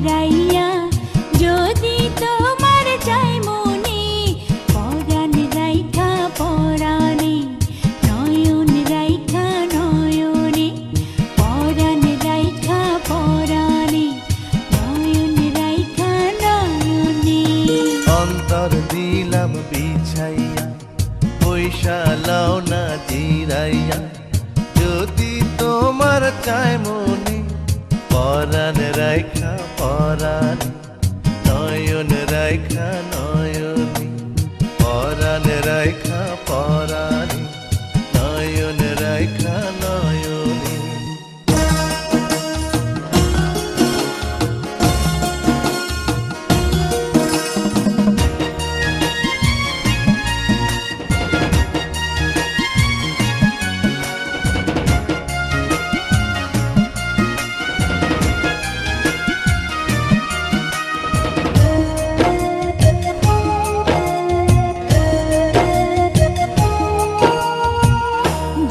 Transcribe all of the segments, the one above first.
হারাইয়া যদি তোমার চাই মনে পরাণ রাইখা পরাণে নয়ন রাইখা নয়নে পরাণ রাইখা পরাণে নয়ন রাইখা নয়নে অন্তর দিলাম বিছাইয়া পয়সা লাও না জিরাইয়া যদি তোমার চায় মনে পরাণ রাইখা পরাণে নয়ন রাইখা নয়নে পরাণ রাইখা পরাণে নয়ন রাইখা নয়নে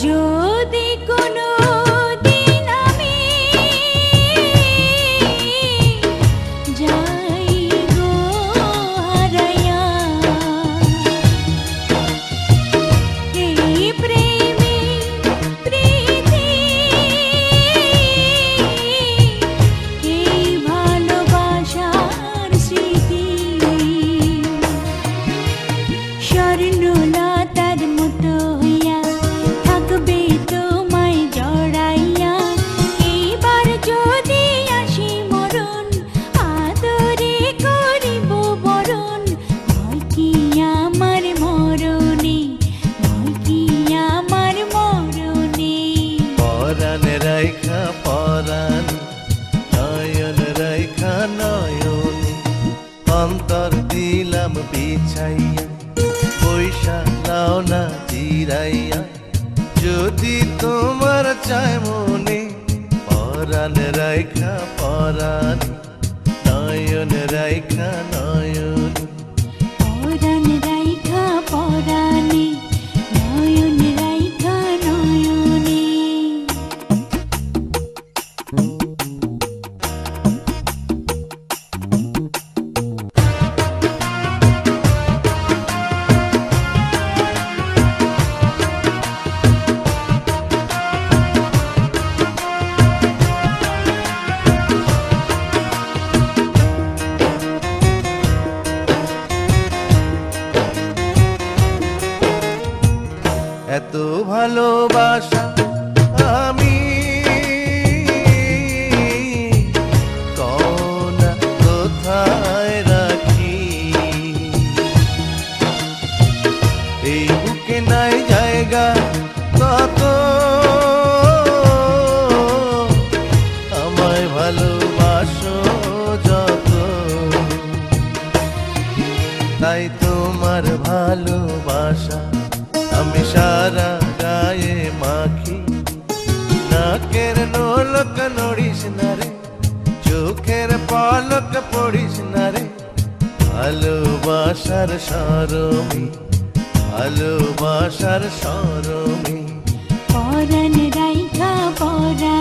যদি কোনো দিন আমি যাই গো হারাইয়া এই প্রেমে প্রীতি এই ভালোবাসার স্মৃতি স্বর্ণলতার মতো হইয়া থাকবে তোমায় জড়াইয়া এইবার যদি আসি মরণ আদরে করিব বরণ ভয় কি আমার মরণে ভয় কি আমার মরণে পরাণ রাইখা পরাণে নয়ন রাইখা নয়নে অন্তর দিলাম বিছাইয়া পয়সা লাও না জিরাইয়া যদি তোমার চায় মনে পরাণ রাইখা পরাণে নয়ন রাইখা নয়নে পরাণ রাইখা পরাণে নয়ন রাইখা নয়নে এত ভালোবাসা আমি কোনা কোথায় রাখি এই বুকে নাই জায়গা কত আমায় ভালোবাসো যত তাই তোমার ভালোবাসা আমি সারা গায়ে মাখি নাকের নোলক নড়িস না রে চোখের পলক পড়িস না রে ভালোবাসার সরমি ভালোবাসার সরমি পরাণ রাইখা পরাণে